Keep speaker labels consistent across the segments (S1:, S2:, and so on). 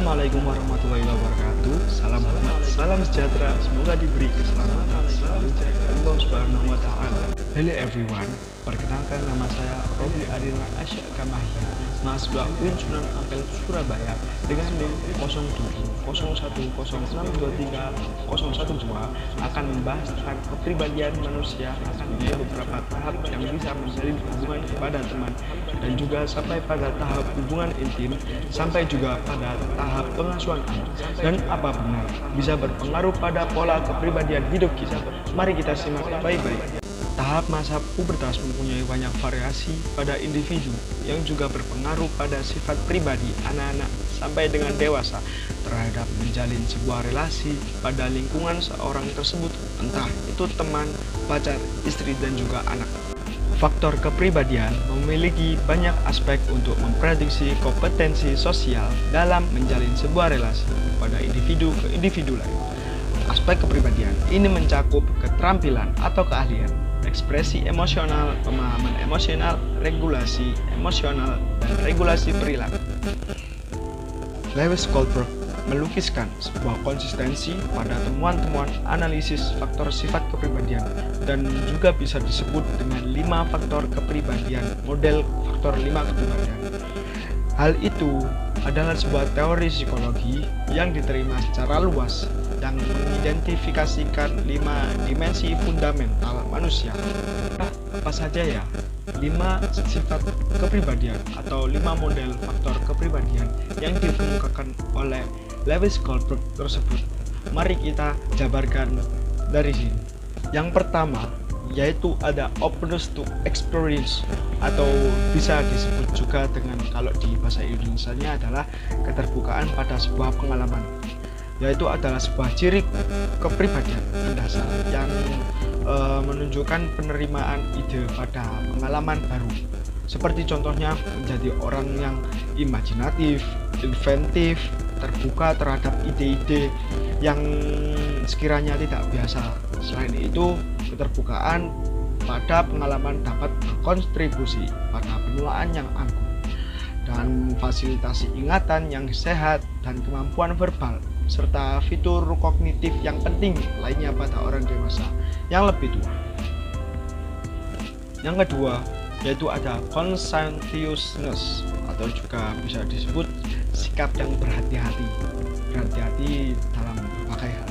S1: Assalamualaikum warahmatullahi wabarakatuh. Salam hormat, salam sejahtera. Semoga diberi keselamatan selalu dari Allah Subhanahu wa Ta'ala. Hello everyone, perkenalkan nama saya Robi Adina Asya Kamahya, mahasiswa UIN Sunan Ampel Surabaya dengan NIM 070106230112 akan membahas tentang kepribadian manusia akan beberapa tahap yang bisa menjalin hubungan kepada teman dan juga sampai pada tahap hubungan intim sampai juga pada tahap pengasuhan anak, dan apa benar bisa berpengaruh pada pola kepribadian hidup kita. Mari kita simak baik-baik. Tahap masa pubertas mempunyai banyak variasi pada individu yang juga berpengaruh pada sifat pribadi anak-anak sampai dengan dewasa terhadap menjalin sebuah relasi pada lingkungan seorang tersebut, entah itu teman, pacar, istri, dan juga anak. Faktor kepribadian memiliki banyak aspek untuk memprediksi kompetensi sosial dalam menjalin sebuah relasi pada individu ke individu lain. Aspek kepribadian ini mencakup keterampilan atau keahlian, ekspresi emosional, pemahaman emosional, regulasi emosional, dan regulasi perilaku. Lewis Goldberg melukiskan sebuah konsistensi pada temuan-temuan analisis faktor sifat kepribadian dan juga bisa disebut dengan 5 faktor kepribadian, model faktor 5 kepribadian. Hal itu adalah sebuah teori psikologi yang diterima secara luas yang mengidentifikasikan 5 dimensi fundamental manusia. Apa saja ya 5 sifat kepribadian atau 5 model faktor kepribadian yang dikemukakan oleh Lewis Goldberg tersebut? Mari kita jabarkan dari sini. Yang pertama yaitu ada openness to experience, atau bisa disebut juga dengan, kalau di bahasa Indonesianya adalah keterbukaan pada sebuah pengalaman, yaitu adalah sebuah ciri kepribadian mendasar yang menunjukkan penerimaan ide pada pengalaman baru, seperti contohnya menjadi orang yang imajinatif, inventif, terbuka terhadap ide-ide yang sekiranya tidak biasa. Selain itu, keterbukaan pada pengalaman dapat berkontribusi pada penuaan yang anggun dan fasilitasi ingatan yang sehat dan kemampuan verbal serta fitur kognitif yang penting lainnya pada orang dewasa yang lebih tua. Yang kedua yaitu ada conscientiousness, atau juga bisa disebut sikap yang berhati-hati dalam berbagai hal.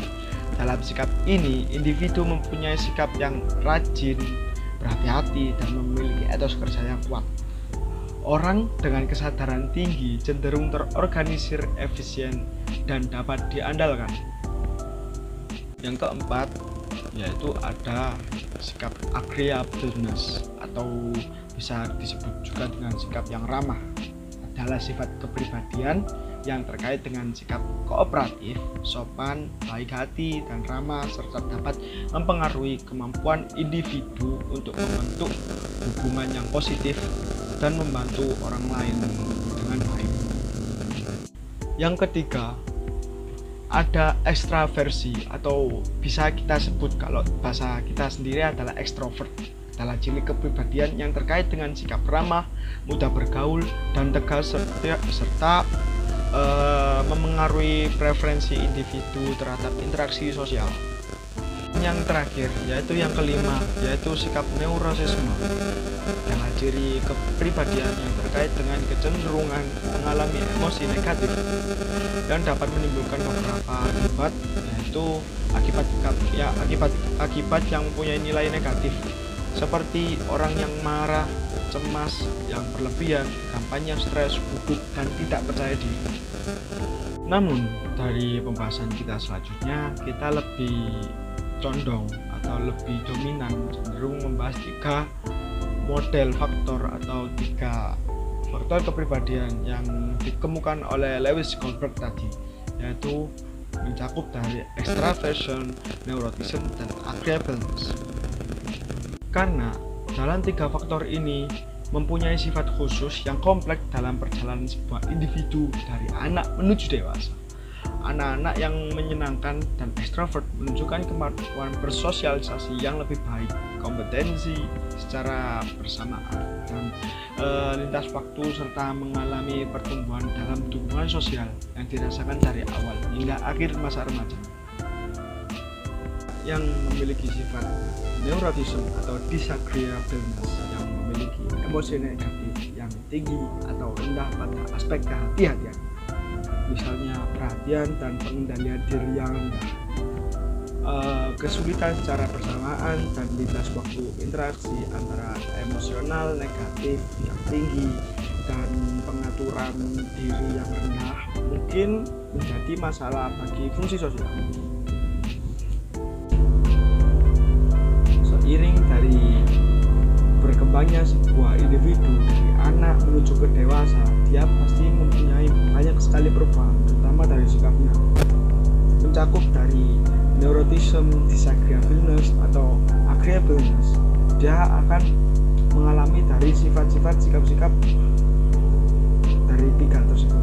S1: Dalam sikap ini, individu mempunyai sikap yang rajin, berhati-hati, dan memiliki etos kerja yang kuat. Orang dengan kesadaran tinggi cenderung terorganisir, efisien, dan dapat diandalkan. Yang keempat yaitu ada sikap agreeableness, atau bisa disebut juga dengan sikap yang ramah. Adalah sifat kepribadian yang terkait dengan sikap kooperatif, sopan, baik hati, dan ramah, serta dapat mempengaruhi kemampuan individu untuk membentuk hubungan yang positif dan membantu orang lain dengan baik. Yang ketiga ada ekstraversi, atau bisa kita sebut kalau bahasa kita sendiri adalah ekstrovert. Adalah ciri kepribadian yang terkait dengan sikap ramah, mudah bergaul, dan tegas serta memengaruhi preferensi individu terhadap interaksi sosial. Yang terakhir yaitu yang kelima yaitu sikap neurosisme, adalah ciri kepribadian yang terkait dengan kecenderungan mengalami emosi negatif dan dapat menimbulkan beberapa akibat, yaitu akibat yang mempunyai nilai negatif, seperti orang yang marah, cemas, yang berlebihan, gampangnya stres, gugup, dan tidak percaya diri. Namun dari pembahasan kita selanjutnya, kita lebih condong atau lebih dominan cenderung membahas 3 model faktor atau 3 faktor kepribadian yang dikemukakan oleh Lewis Goldberg tadi, yaitu mencakup dari extraversion, neuroticism, dan agreeableness. Karena dalam 3 faktor ini mempunyai sifat khusus yang kompleks dalam perjalanan sebuah individu dari anak menuju dewasa. Anak-anak yang menyenangkan dan ekstrovert menunjukkan kemampuan bersosialisasi yang lebih baik, kompetensi secara bersamaan, dan lintas waktu, serta mengalami pertumbuhan dalam dukungan sosial yang dirasakan dari awal hingga akhir masa remaja. Yang memiliki sifat neurotism atau disagreeableness, yang memiliki emosi negatif yang tinggi atau rendah pada aspek kehati-hatian, misalnya perhatian dan pengendalian diri yang rendah, kesulitan secara bersamaan dan lintas waktu interaksi antara emosional negatif yang tinggi dan pengaturan diri yang rendah mungkin menjadi masalah bagi fungsi sosial. Seiring dari berkembangnya sebuah individu dari anak menuju ke dewasa, dia pasti mempunyai banyak sekali perubahan, terutama dari sikapnya, mencakup dari neurotism, disagreeableness atau agreeableness. Dia akan mengalami dari sifat-sifat sikap-sikap dari tiga tersebut,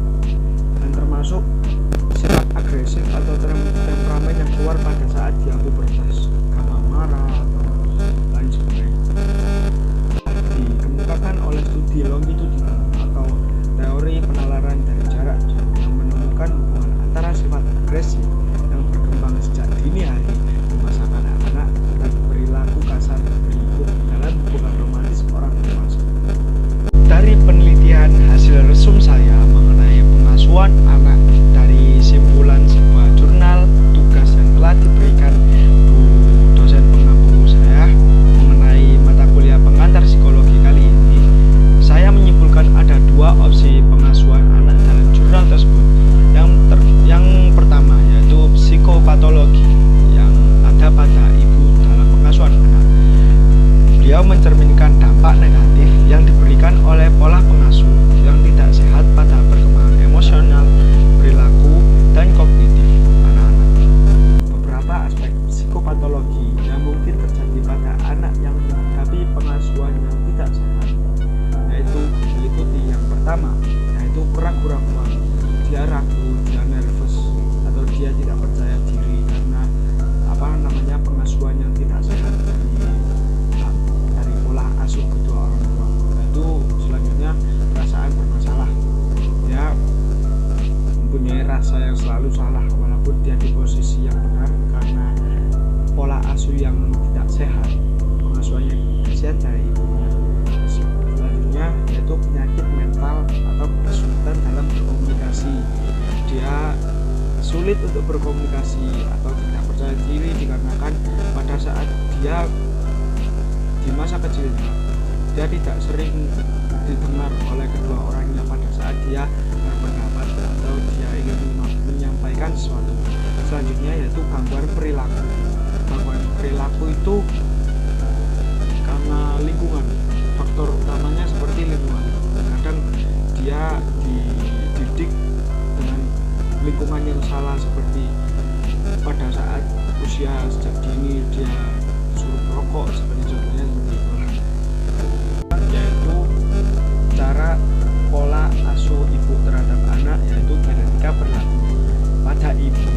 S1: dan termasuk sifat agresif atau temperamen yang keluar pada saat dia pubertas, gampang marah atau lain sebagainya. Dikemukakan oleh studi longitudinal atau teori penalaran dari jarak jauh yang menemukan hubungan antara sifat agresif yang berkembang sejak dini hari di masa kanak-kanak dan perilaku kasar berikut dalam hubungan romantis orang dewasa. Dari penelitian hasil resum saya mengenai pengasuhan anak dari simpulan sebuah jurnal tugas yang telah diberikan Bu dosen pengampu saya mengenai mata kuliah pengantar psikologi kali ini, saya menyimpulkan ada dua opsi pengasuhan anak dalam jurnal tersebut. Yang pertama yaitu psikopatologi yang ada pada ibu dalam pengasuhan anak. Beliau mencerminkan dampak negatif yang diberikan oleh pola pengasuh yang tidak sehat pada perkembangan emosional, perilaku, dan kognitif anak-anak. Beberapa aspek psikopatologi yang mungkin terjadi pada anak yang menghadapi pengasuhan yang tidak sehat, yaitu meliputi yang pertama, yaitu keraguan-keraguan. Dia ragu, dia nervous, atau dia tidak percaya diri karena pengasuhan yang tidak sehat dari pola asuh kedua orang tua. Yaitu selanjutnya perasaan bermasalah. Dia mempunyai rasa yang selalu salah walaupun dia di posisi yang benar karena pola asuh yang tidak sehat, pengasuhannya tidak dari ibunya. Selanjutnya yaitu penyakit mental atau kesulitan dalam berkomunikasi. Dia sulit untuk berkomunikasi atau tidak percaya diri dikarenakan pada saat dia di masa kecilnya dia tidak sering didengar oleh kedua orangnya pada saat dia berpendapat atau dia ingin menyampaikan sesuatu. Selanjutnya yaitu gangguan perilaku. Gangguan perilaku itu karena lingkungan. Faktor utamanya seperti lingkungan. Kadang dia dididik dengan lingkungan yang salah, seperti pada saat usia sejak dini dia suruh merokok, seperti contohnya seperti itu. Yaitu cara pola asuh ibu terhadap anak, yaitu genetika berlaku pada ibu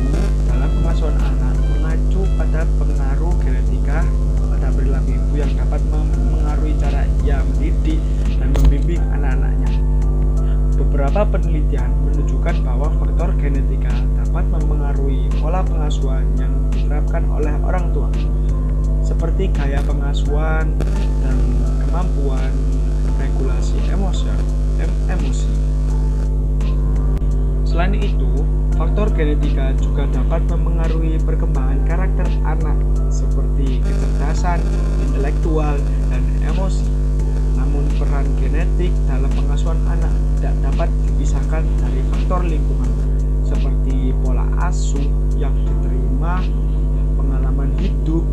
S1: dalam pengasuhan anak mengacu pada pengaruh genetika pada perilaku ibu yang dapat mengaruhi cara ia mendidik dan membimbing anak-anaknya. Beberapa penelitian menunjukkan bahwa faktor genetika dapat mempengaruhi pola pengasuhan yang diterapkan oleh orang tua, seperti gaya pengasuhan dan kemampuan regulasi emosi. Selain itu, faktor genetika juga dapat mempengaruhi perkembangan karakter anak, seperti kecerdasan, intelektual, dan emosi. Namun peran genetik dalam pengasuhan anak tidak dapat dipisahkan dari faktor lingkungan, seperti pola asuh yang diterima, pengalaman hidup,